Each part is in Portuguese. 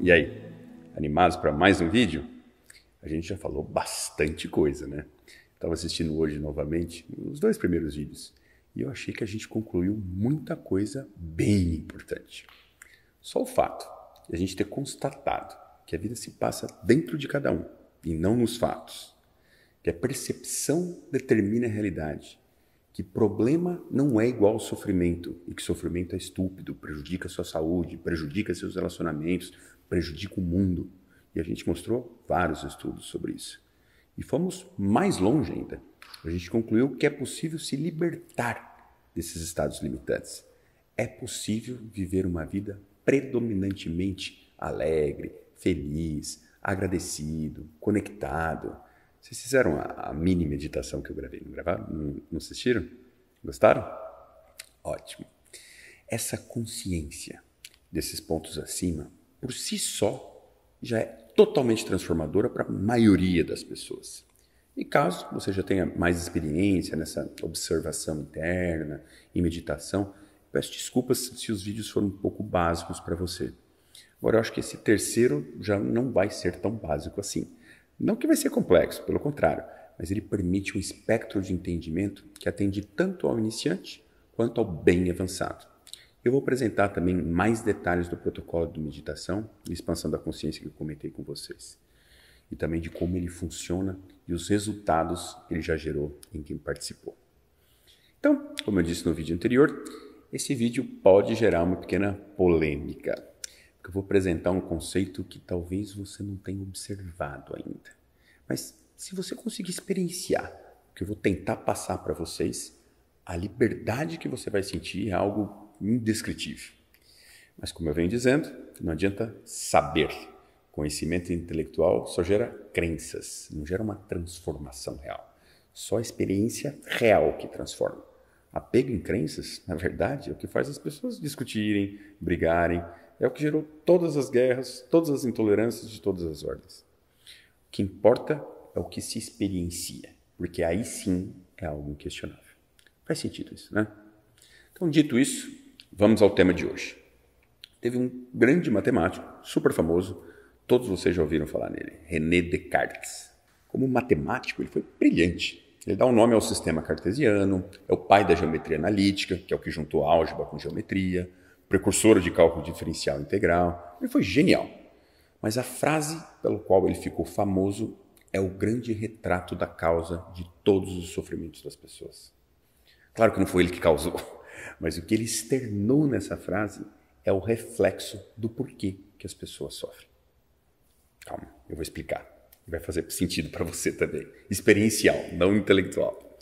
E aí, animados para mais um vídeo? A gente já falou bastante coisa, né? Estava assistindo hoje novamente os 2 primeiros vídeos e eu achei que a gente concluiu muita coisa bem importante. Só o fato de a gente ter constatado que a vida se passa dentro de cada um e não nos fatos, que a percepção determina a realidade, que problema não é igual ao sofrimento e que sofrimento é estúpido, prejudica a sua saúde, prejudica seus relacionamentos, prejudica o mundo. E a gente mostrou vários estudos sobre isso. E fomos mais longe ainda. A gente concluiu que é possível se libertar desses estados limitantes. É possível viver uma vida predominantemente alegre, feliz, agradecido, conectado. Vocês fizeram a mini meditação que eu gravei, não gravaram? Não assistiram? Gostaram? Ótimo. Essa consciência desses pontos acima, por si só, já é totalmente transformadora para a maioria das pessoas. E caso você já tenha mais experiência nessa observação interna e meditação, peço desculpas se os vídeos foram um pouco básicos para você. Agora, eu acho que esse terceiro já não vai ser tão básico assim. Não que vai ser complexo, pelo contrário, mas ele permite um espectro de entendimento que atende tanto ao iniciante quanto ao bem avançado. Eu vou apresentar também mais detalhes do protocolo de meditação e expansão da consciência que eu comentei com vocês. E também de como ele funciona e os resultados que ele já gerou em quem participou. Então, como eu disse no vídeo anterior, esse vídeo pode gerar uma pequena polêmica. Porque eu vou apresentar um conceito que talvez você não tenha observado ainda. Mas se você conseguir experienciar o que eu vou tentar passar para vocês, a liberdade que você vai sentir é algo indescritível. Mas como eu venho dizendo, não adianta saber. Conhecimento intelectual só gera crenças, não gera uma transformação real. Só a experiência real que transforma. Apego em crenças, na verdade, é o que faz as pessoas discutirem, brigarem. É o que gerou todas as guerras, todas as intolerâncias de todas as ordens. O que importa é o que se experiencia, porque aí sim é algo inquestionável. Faz sentido isso, né? Então, dito isso, vamos ao tema de hoje. Teve um grande matemático, super famoso, todos vocês já ouviram falar nele, René Descartes. Como matemático, ele foi brilhante. Ele dá um nome ao sistema cartesiano, é o pai da geometria analítica, que é o que juntou álgebra com geometria, precursor de cálculo diferencial integral. Ele foi genial. Mas a frase pela qual ele ficou famoso é o grande retrato da causa de todos os sofrimentos das pessoas. Claro que não foi ele que causou, mas o que ele externou nessa frase é o reflexo do porquê que as pessoas sofrem. Calma, eu vou explicar. Vai fazer sentido para você também. Experiencial, não intelectual.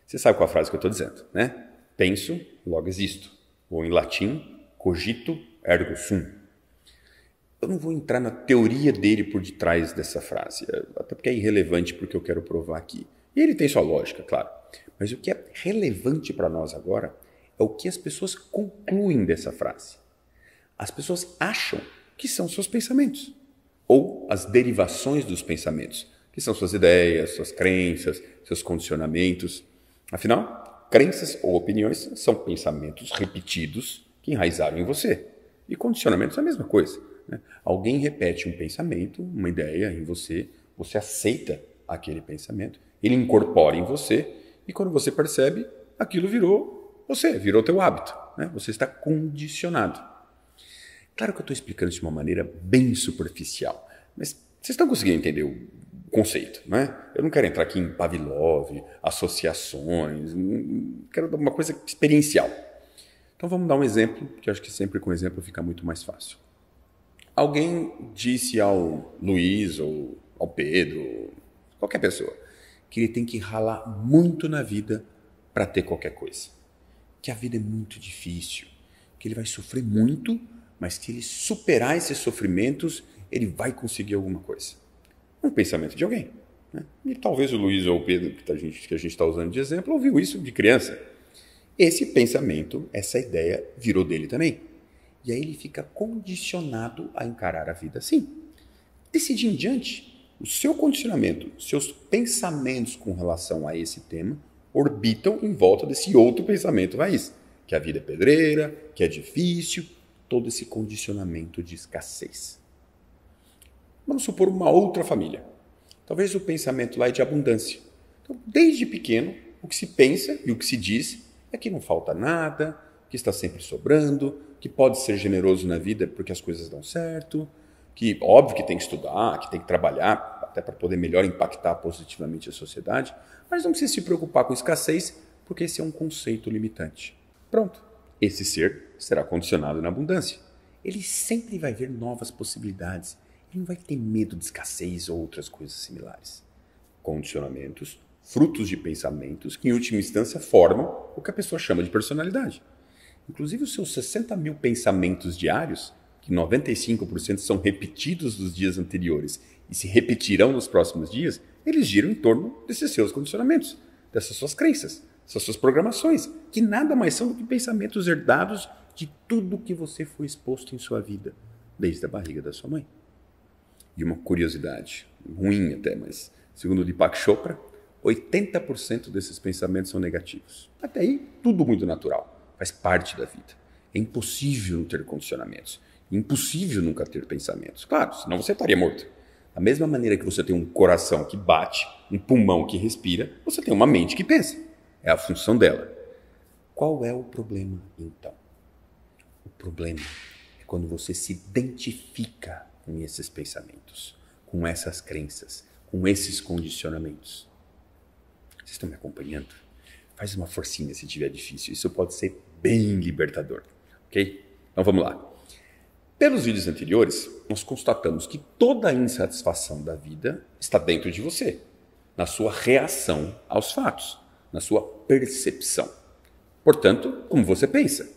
Você sabe qual a frase que eu estou dizendo, né? Penso, logo existo. Ou em latim, cogito, ergo sum. Eu não vou entrar na teoria dele por detrás dessa frase, até porque é irrelevante para o que eu quero provar aqui. E ele tem sua lógica, claro. Mas o que é relevante para nós agora é o que as pessoas concluem dessa frase. As pessoas acham que são seus pensamentos, ou as derivações dos pensamentos, que são suas ideias, suas crenças, seus condicionamentos. Afinal, crenças ou opiniões são pensamentos repetidos que enraizaram em você. E condicionamentos é a mesma coisa, né? Alguém repete um pensamento, uma ideia em você, você aceita aquele pensamento, ele incorpora em você e quando você percebe, aquilo virou você, virou teu hábito, né? Você está condicionado. Claro que eu estou explicando isso de uma maneira bem superficial, mas vocês estão conseguindo entender o conceito, né? Eu não quero entrar aqui em Pavlov, associações, quero dar uma coisa experiencial. Então vamos dar um exemplo, que eu acho que sempre com exemplo fica muito mais fácil. Alguém disse ao Luiz ou ao Pedro, qualquer pessoa, que ele tem que ralar muito na vida para ter qualquer coisa. Que a vida é muito difícil, que ele vai sofrer muito, mas se ele superar esses sofrimentos, ele vai conseguir alguma coisa. Um pensamento de alguém, né? E talvez o Luiz ou o Pedro, que a gente está usando de exemplo, ouviu isso de criança. Esse pensamento, essa ideia, virou dele também. E aí ele fica condicionado a encarar a vida assim. Desse dia em diante, o seu condicionamento, seus pensamentos com relação a esse tema, orbitam em volta desse outro pensamento raiz, que a vida é pedreira, que é difícil, todo esse condicionamento de escassez. Vamos supor uma outra família. Talvez o pensamento lá é de abundância. Então, desde pequeno, o que se pensa e o que se diz é que não falta nada, que está sempre sobrando, que pode ser generoso na vida porque as coisas dão certo, que óbvio que tem que estudar, que tem que trabalhar até para poder melhor impactar positivamente a sociedade, mas não precisa se preocupar com escassez porque esse é um conceito limitante. Pronto, esse ser será condicionado na abundância. Ele sempre vai ver novas possibilidades. Ele não vai ter medo de escassez ou outras coisas similares. Condicionamentos, frutos de pensamentos que, em última instância, formam o que a pessoa chama de personalidade. Inclusive, os seus 60 mil pensamentos diários, que 95% são repetidos dos dias anteriores e se repetirão nos próximos dias, eles giram em torno desses seus condicionamentos, dessas suas crenças, dessas suas programações, que nada mais são do que pensamentos herdados de tudo que você foi exposto em sua vida, desde a barriga da sua mãe. E uma curiosidade, ruim até, mas segundo o Deepak Chopra, 80% desses pensamentos são negativos. Até aí, tudo muito natural, faz parte da vida. É impossível não ter condicionamentos, impossível nunca ter pensamentos. Claro, senão você estaria morto. Da mesma maneira que você tem um coração que bate, um pulmão que respira, você tem uma mente que pensa. É a função dela. Qual é o problema, então? O problema é quando você se identifica com esses pensamentos, com essas crenças, com esses condicionamentos. Vocês estão me acompanhando? Faz uma forcinha se tiver difícil. Isso pode ser bem libertador, ok? Então vamos lá. Pelos vídeos anteriores, nós constatamos que toda a insatisfação da vida está dentro de você, na sua reação aos fatos, na sua percepção. Portanto, como você pensa.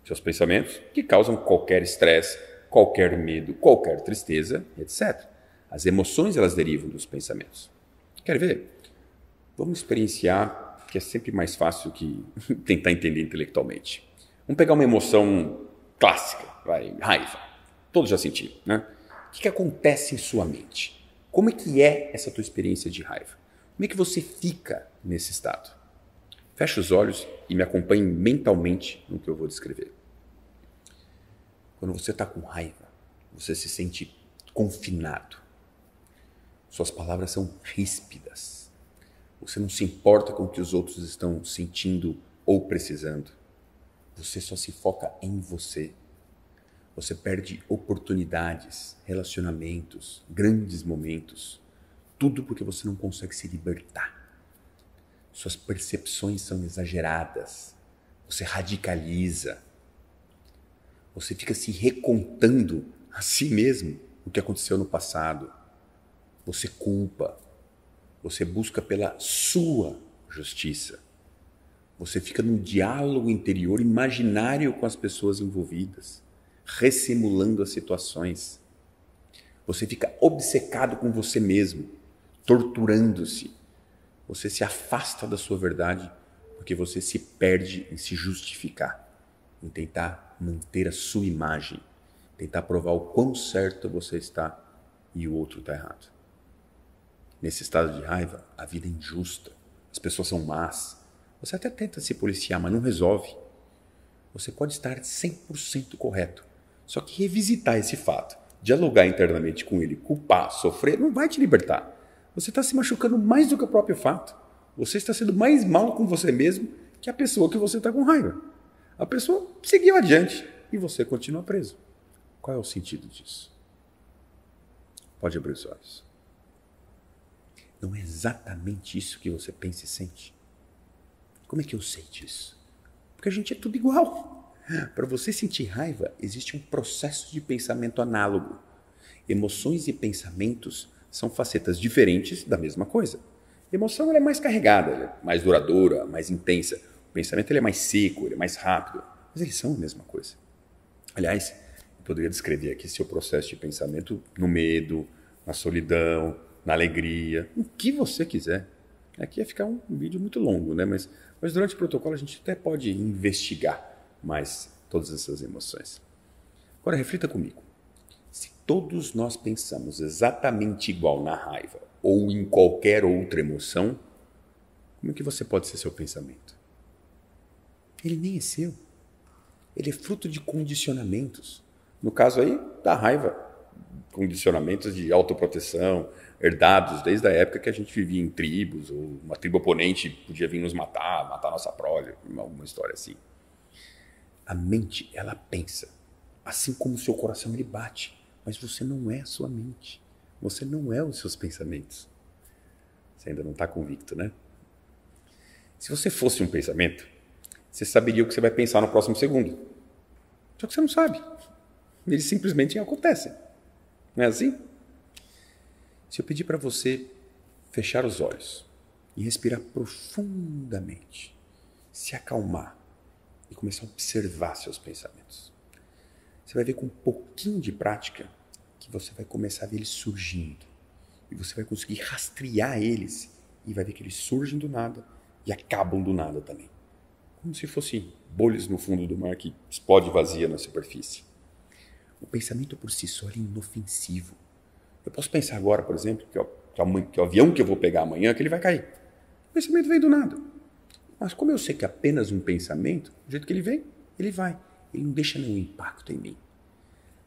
Seus pensamentos que causam qualquer estresse, qualquer medo, qualquer tristeza, etc. As emoções, elas derivam dos pensamentos. Quer ver? Vamos experienciar, que é sempre mais fácil que tentar entender intelectualmente. Vamos pegar uma emoção clássica, raiva. Todos já sentiram, né? O que acontece em sua mente? Como é que é essa tua experiência de raiva? Como é que você fica nesse estado? Feche os olhos e me acompanhe mentalmente no que eu vou descrever. Quando você está com raiva, você se sente confinado. Suas palavras são ríspidas. Você não se importa com o que os outros estão sentindo ou precisando. Você só se foca em você. Você perde oportunidades, relacionamentos, grandes momentos. Tudo porque você não consegue se libertar. Suas percepções são exageradas. Você radicaliza. Você fica se recontando a si mesmo o que aconteceu no passado. Você culpa. Você busca pela sua justiça. Você fica num diálogo interior imaginário com as pessoas envolvidas, ressimulando as situações. Você fica obcecado com você mesmo, torturando-se. Você se afasta da sua verdade porque você se perde em se justificar, em tentar manter a sua imagem, tentar provar o quão certo você está e o outro está errado. Nesse estado de raiva, a vida é injusta, as pessoas são más. Você até tenta se policiar, mas não resolve. Você pode estar 100% correto, só que revisitar esse fato, dialogar internamente com ele, culpar, sofrer, não vai te libertar. Você está se machucando mais do que o próprio fato. Você está sendo mais mal com você mesmo que a pessoa que você está com raiva. A pessoa seguiu adiante e você continua preso. Qual é o sentido disso? Pode abrir os olhos. Não é exatamente isso que você pensa e sente? Como é que eu sei disso? Porque a gente é tudo igual. Para você sentir raiva, existe um processo de pensamento análogo. Emoções e pensamentos são facetas diferentes da mesma coisa. A emoção ela é mais carregada, ela é mais duradoura, mais intensa. O pensamento ele é mais seco, ele é mais rápido. Mas eles são a mesma coisa. Aliás, eu poderia descrever aqui seu processo de pensamento no medo, na solidão, na alegria, o que você quiser. Aqui ia ficar um vídeo muito longo, né? Mas durante o protocolo a gente até pode investigar mais todas essas emoções. Agora reflita comigo. Se todos nós pensamos exatamente igual na raiva ou em qualquer outra emoção, como é que você pode ser seu pensamento? Ele nem é seu. Ele é fruto de condicionamentos. No caso aí, da raiva. condicionamentos de autoproteção, herdados desde a época que a gente vivia em tribos, ou uma tribo oponente podia vir nos matar nossa prole, alguma história assim. A mente, ela pensa, assim como o seu coração ele bate, mas você não é a sua mente, você não é os seus pensamentos. Você ainda não está convicto, né? Se você fosse um pensamento, você saberia o que você vai pensar no próximo segundo. Só que você não sabe. Eles simplesmente acontecem. Não é assim? Se eu pedir para você fechar os olhos e respirar profundamente, se acalmar e começar a observar seus pensamentos, você vai ver com um pouquinho de prática que você vai começar a ver eles surgindo. E você vai conseguir rastrear eles e vai ver que eles surgem do nada e acabam do nada também. Como se fossem bolhas no fundo do mar que explode vazia na superfície. O pensamento por si só é inofensivo. Eu posso pensar agora, por exemplo, que o avião que eu vou pegar amanhã, que ele vai cair. O pensamento vem do nada. Mas como eu sei que é apenas um pensamento, do jeito que ele vem, ele vai. Ele não deixa nenhum impacto em mim.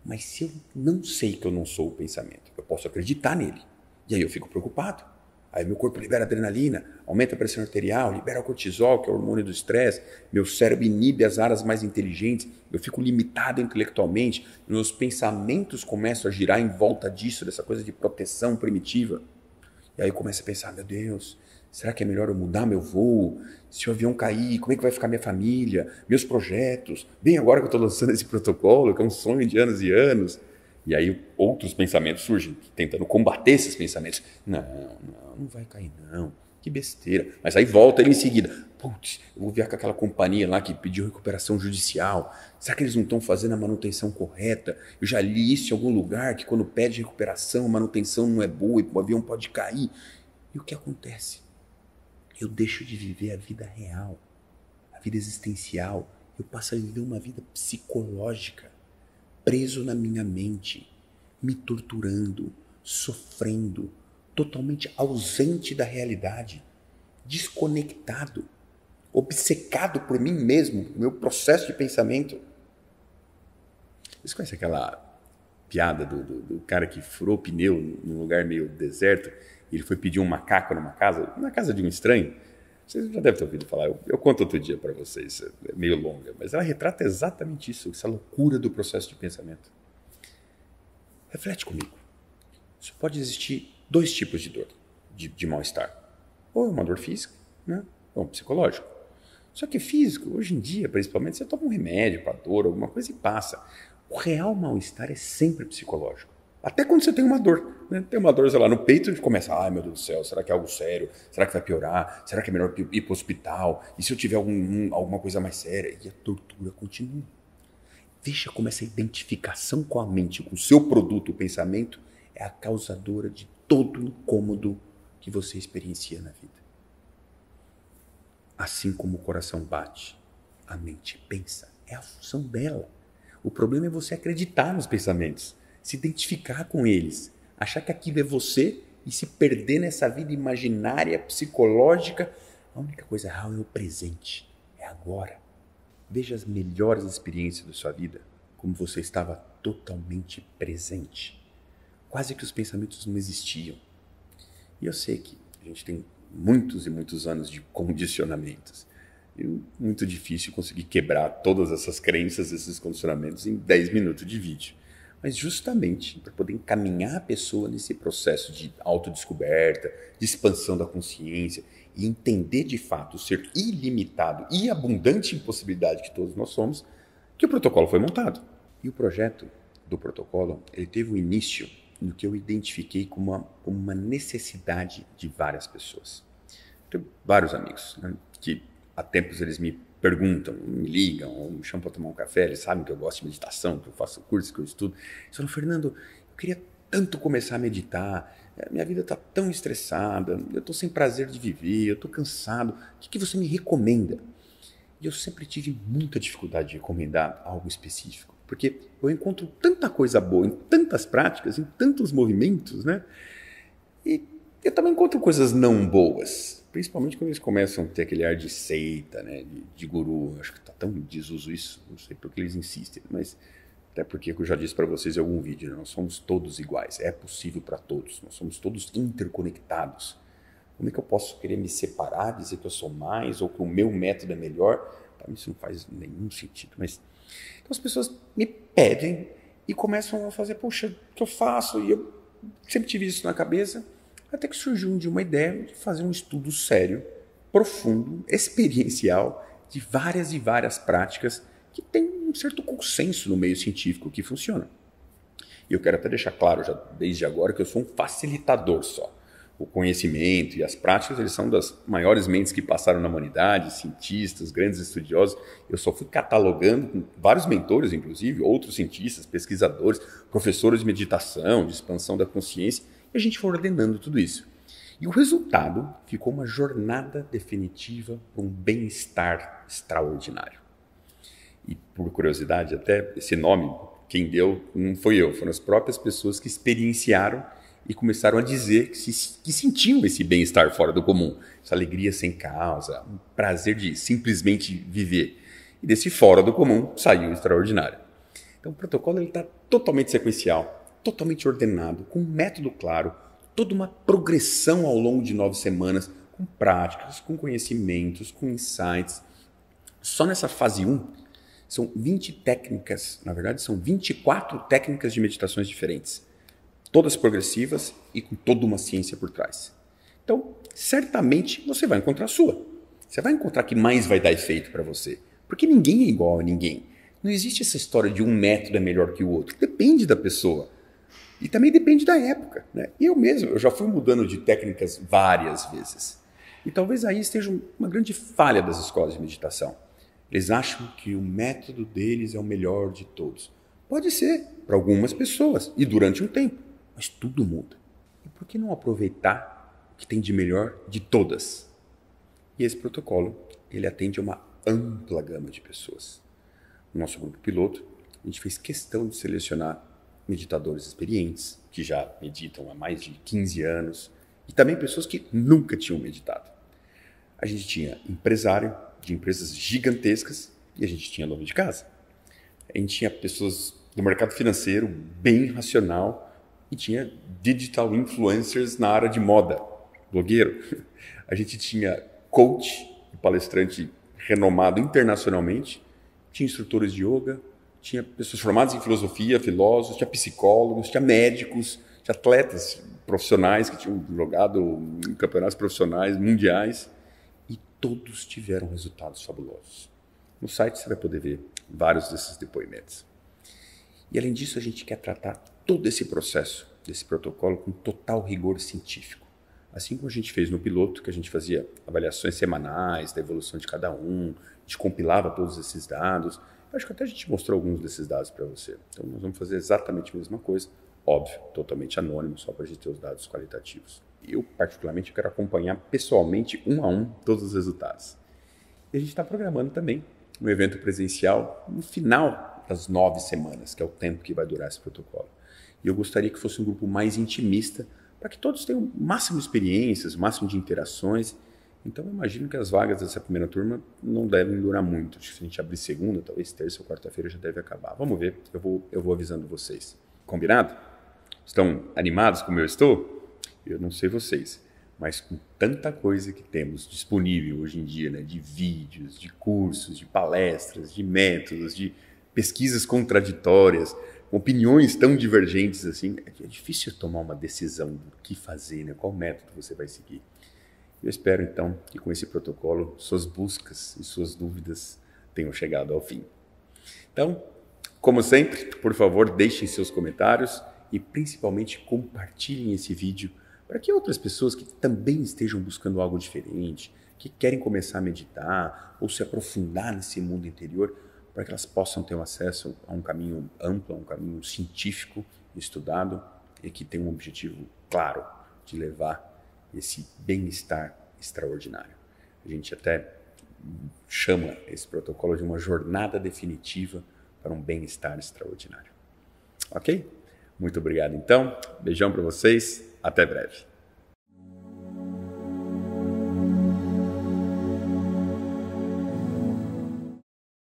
Mas se eu não sei que eu não sou o pensamento, eu posso acreditar nele. E aí eu fico preocupado. Aí meu corpo libera adrenalina, aumenta a pressão arterial, libera o cortisol, que é o hormônio do estresse, meu cérebro inibe as áreas mais inteligentes, eu fico limitado intelectualmente, meus pensamentos começam a girar em volta disso, dessa coisa de proteção primitiva. E aí eu começo a pensar, meu Deus, será que é melhor eu mudar meu voo? Se o avião cair, como é que vai ficar minha família? Meus projetos? Bem agora que eu estou lançando esse protocolo, que é um sonho de anos e anos. E aí outros pensamentos surgem, tentando combater esses pensamentos. Não vai cair não, que besteira. Mas aí volta ele em seguida. Putz, eu vou ver com aquela companhia lá que pediu recuperação judicial. Será que eles não estão fazendo a manutenção correta? Eu já li isso em algum lugar, que quando pede recuperação, a manutenção não é boa e o avião pode cair. E o que acontece? Eu deixo de viver a vida real, a vida existencial. Eu passo a viver uma vida psicológica, preso na minha mente, me torturando, sofrendo, totalmente ausente da realidade, desconectado, obcecado por mim mesmo, meu processo de pensamento. Vocês conhecem aquela piada do cara que furou o pneu num lugar meio deserto e ele foi pedir um macaco na casa de um estranho? Vocês já devem ter ouvido falar, eu conto outro dia para vocês, é meio longa, mas ela retrata exatamente isso, essa loucura do processo de pensamento. Reflete comigo. Só pode existir dois tipos de dor, de mal-estar. Ou é uma dor física, né? Ou um psicológico. Só que físico, hoje em dia, principalmente, você toma um remédio para dor, alguma coisa e passa. O real mal-estar é sempre psicológico. Até quando você tem uma dor, né? Tem uma dor, sei lá, no peito, a gente começa, ai meu Deus do céu, será que é algo sério? Será que vai piorar? Será que é melhor ir para o hospital? E se eu tiver alguma coisa mais séria? E a tortura continua. Veja como essa identificação com a mente, com o seu produto, o pensamento, é a causadora de todo o incômodo que você experiencia na vida. Assim como o coração bate, a mente pensa, é a função dela. O problema é você acreditar nos pensamentos, se identificar com eles, achar que aquilo é você e se perder nessa vida imaginária, psicológica. A única coisa real é o presente, é agora. Veja as melhores experiências da sua vida, como você estava totalmente presente. Quase que os pensamentos não existiam. E eu sei que a gente tem muitos e muitos anos de condicionamentos. E é muito difícil conseguir quebrar todas essas crenças, esses condicionamentos em 10 minutos de vídeo. Mas justamente para poder encaminhar a pessoa nesse processo de autodescoberta, de expansão da consciência e entender de fato o ser ilimitado e abundante em possibilidade que todos nós somos, que o protocolo foi montado. E o projeto do protocolo, ele teve um início no que eu identifiquei como uma necessidade de várias pessoas. Tenho vários amigos, né, que há tempos eles me perguntam, me ligam, ou me chamam para tomar um café, eles sabem que eu gosto de meditação, que eu faço curso, que eu estudo. Eles falam, Fernando, eu queria tanto começar a meditar, minha vida está tão estressada, eu estou sem prazer de viver, eu estou cansado, o que você me recomenda? E eu sempre tive muita dificuldade de recomendar algo específico, porque eu encontro tanta coisa boa em tantas práticas, em tantos movimentos, né? E eu também encontro coisas não boas, principalmente quando eles começam a ter aquele ar de seita, né? De guru. Acho que está tão em desuso isso, não sei por que eles insistem, mas Até porque, como eu já disse para vocês em algum vídeo, né? Nós somos todos iguais, é possível para todos, nós somos todos interconectados. Como é que eu posso querer me separar, dizer que eu sou mais ou que o meu método é melhor? Para mim isso não faz nenhum sentido. Mas então as pessoas me pedem e começam a fazer, poxa, o que eu faço? E eu sempre tive isso na cabeça, até que surgiu um dia uma ideia de fazer um estudo sério, profundo, experiencial, de várias e várias práticas que tem um certo consenso no meio científico que funciona. E eu quero até deixar claro já desde agora que eu sou um facilitador só. O conhecimento e as práticas, eles são das maiores mentes que passaram na humanidade, cientistas, grandes estudiosos. Eu só fui catalogando com vários mentores, inclusive, outros cientistas, pesquisadores, professores de meditação, de expansão da consciência, e a gente foi ordenando tudo isso. E o resultado ficou uma jornada definitiva para um bem-estar extraordinário. E por curiosidade, até esse nome, quem deu não foi eu, foram as próprias pessoas que experienciaram e começaram a dizer que sentiam esse bem-estar fora do comum, essa alegria sem causa, um prazer de simplesmente viver. E desse fora do comum saiu o extraordinário. Então o protocolo está totalmente sequencial, totalmente ordenado, com um método claro, toda uma progressão ao longo de 9 semanas, com práticas, com conhecimentos, com insights. Só nessa fase 1, são 20 técnicas, na verdade são 24 técnicas de meditações diferentes. Todas progressivas e com toda uma ciência por trás. Então, certamente você vai encontrar a sua. Você vai encontrar que mais vai dar efeito para você. Porque ninguém é igual a ninguém. Não existe essa história de um método é melhor que o outro. Depende da pessoa. E também depende da época, né? E eu já fui mudando de técnicas várias vezes. E talvez aí esteja uma grande falha das escolas de meditação. Eles acham que o método deles é o melhor de todos. Pode ser, para algumas pessoas, e durante um tempo. Mas tudo muda. E por que não aproveitar o que tem de melhor de todas? E esse protocolo, ele atende a uma ampla gama de pessoas. No nosso grupo piloto, a gente fez questão de selecionar meditadores experientes, que já meditam há mais de 15 anos, e também pessoas que nunca tinham meditado. A gente tinha empresário de empresas gigantescas e a gente tinha dono de casa. A gente tinha pessoas do mercado financeiro bem racional, e tinha digital influencers na área de moda, blogueiro. A gente tinha coach, palestrante renomado internacionalmente, tinha instrutores de yoga, tinha pessoas formadas em filosofia, filósofos, tinha psicólogos, tinha médicos, tinha atletas profissionais que tinham jogado em campeonatos profissionais mundiais e todos tiveram resultados fabulosos. No site você vai poder ver vários desses depoimentos. E além disso, a gente quer tratar todo esse processo, desse protocolo, com total rigor científico. Assim como a gente fez no piloto, que a gente fazia avaliações semanais da evolução de cada um, a gente compilava todos esses dados. Eu acho que até a gente mostrou alguns desses dados para você. Então nós vamos fazer exatamente a mesma coisa, óbvio, totalmente anônimo, só para a gente ter os dados qualitativos. Eu, particularmente, quero acompanhar pessoalmente, um a um, todos os resultados. E a gente está programando também um evento presencial no final das 9 semanas, que é o tempo que vai durar esse protocolo. E eu gostaria que fosse um grupo mais intimista, para que todos tenham o máximo de experiências, o máximo de interações. Então eu imagino que as vagas dessa primeira turma não devem durar muito. Se a gente abrir segunda, talvez terça ou quarta-feira já deve acabar. Vamos ver, eu vou avisando vocês. Combinado? Estão animados como eu estou? Eu não sei vocês, mas com tanta coisa que temos disponível hoje em dia, né, de vídeos, de cursos, de palestras, de métodos, de pesquisas contraditórias, opiniões tão divergentes assim, é difícil tomar uma decisão do que fazer, né? Qual método você vai seguir. Eu espero então que com esse protocolo suas buscas e suas dúvidas tenham chegado ao fim. Então, como sempre, por favor, deixem seus comentários e principalmente compartilhem esse vídeo para que outras pessoas que também estejam buscando algo diferente, que querem começar a meditar ou se aprofundar nesse mundo interior, para que elas possam ter um acesso a um caminho amplo, a um caminho científico, estudado e que tem um objetivo claro de levar esse bem-estar extraordinário. A gente até chama esse protocolo de uma jornada definitiva para um bem-estar extraordinário. Ok? Muito obrigado então, beijão para vocês, até breve.